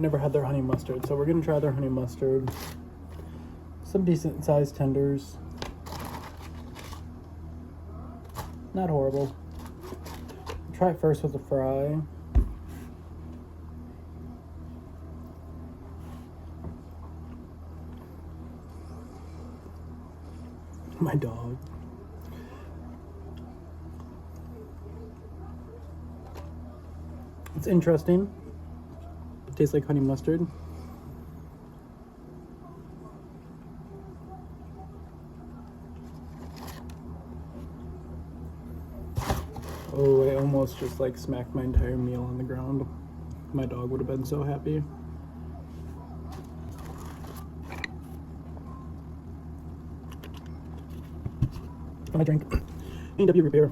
Never had their honey mustard, so we're gonna try their honey mustard. Some decent sized tenders. Not horrible. Try it first with the fry. My dog. It's interesting. It tastes like honey mustard. Oh, I almost just like smacked my entire meal on the ground. My dog would have been so happy. When I drink A&W root beer,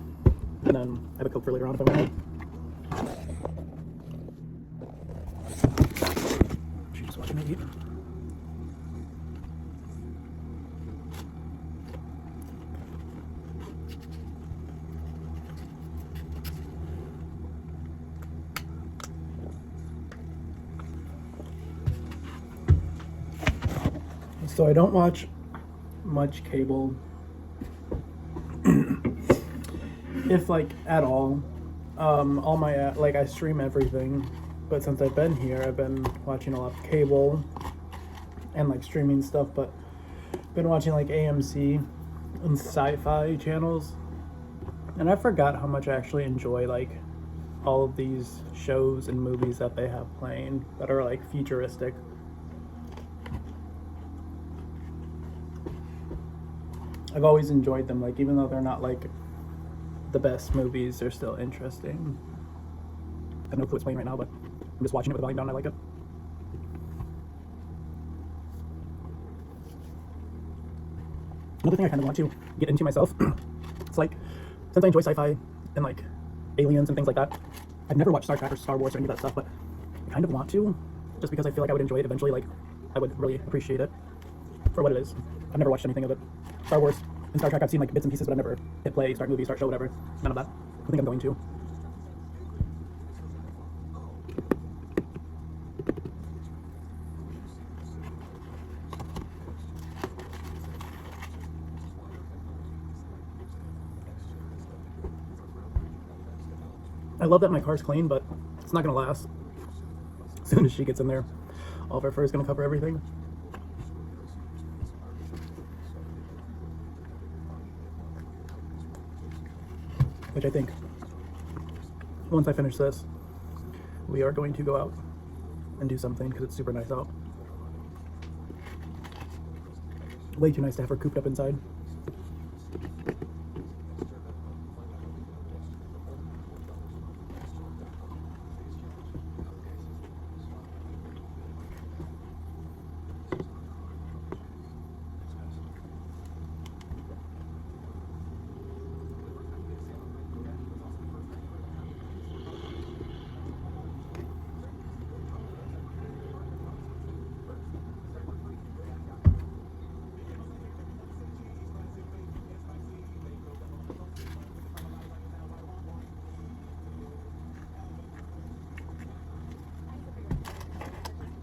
and then I have a Coke for later on if I want. She's just watching me eat. So I don't watch much cable, if like at all. All my like I stream everything, but since I've been here, I've been watching a lot of cable and like streaming stuff. But been watching like AMC and sci-fi channels, and I forgot how much I actually enjoy like all of these shows and movies that they have playing that are like futuristic. I've always enjoyed them, like even though they're not like the best movies, they're still interesting. I have no clue what's playing right now, but I'm just watching it with the volume down and I like it. Another thing I kind of want to get into myself, it's like, since I enjoy sci-fi and like aliens and things like that, I've never watched Star Trek or Star Wars or any of that stuff, but I kind of want to, just because I feel like I would enjoy it eventually. Like I would really appreciate it for what it is. I've never watched anything of it. Star Wars and Star Trek, I've seen like bits and pieces, but I've never hit play, start movie, start show, whatever. None of that. I think I'm going to. I love that my car's clean, but it's not going to last. As soon as she gets in there, all of her fur is going to cover everything. Which I think, once I finish this, we are going to go out and do something because it's super nice out. Way too nice to have her cooped up inside.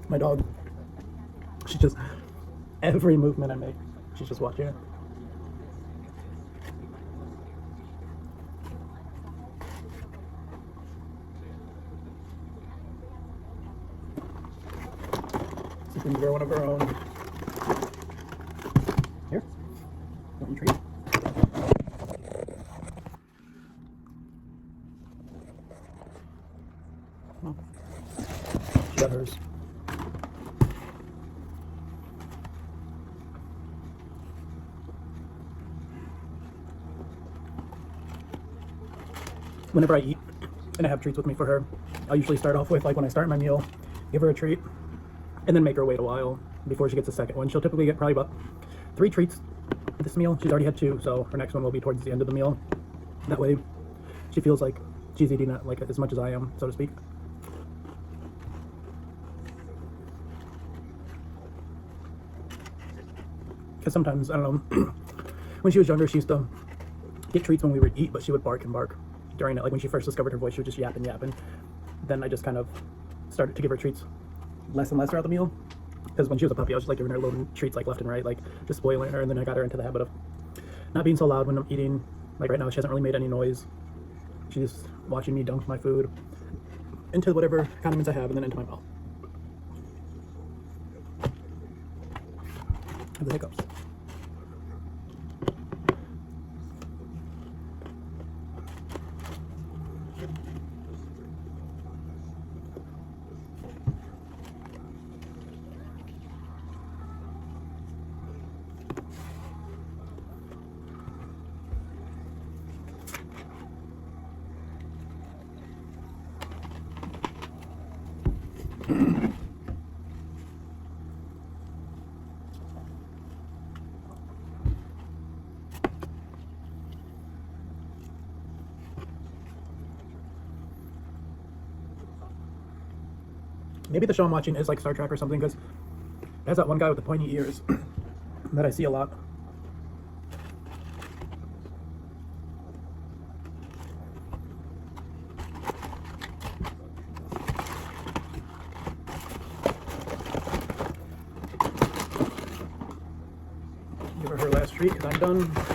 My dog, she just, every movement I make, she's just watching it. She's going to give her one of her own. Here, want you treat? Oh. She got hers. Whenever I eat and I have treats with me for her, I'll usually start off with, like when I start my meal, give her a treat and then make her wait a while before she gets a second one. She'll typically get probably about 3 treats this meal. She's already had 2, so her next one will be towards the end of the meal. That way she feels like she's eating it like as much as I am, so to speak. Because sometimes, I don't know, when she was younger, she used to get treats when we would eat, but she would bark and bark during it. Like when she first discovered her voice, she would just yap and yap. And then I just kind of started to give her treats less and less throughout the meal. Because when she was a puppy, I was just like giving her little treats like left and right, like just spoiling her. And then I got her into the habit of not being so loud when I'm eating. Like right now, she hasn't really made any noise. She's just watching me dunk my food into whatever condiments I have and then into my mouth. The hiccups. Maybe the show I'm watching is like Star Trek or something, because it has that one guy with the pointy ears that I see a lot. Give her her last treat because I'm done.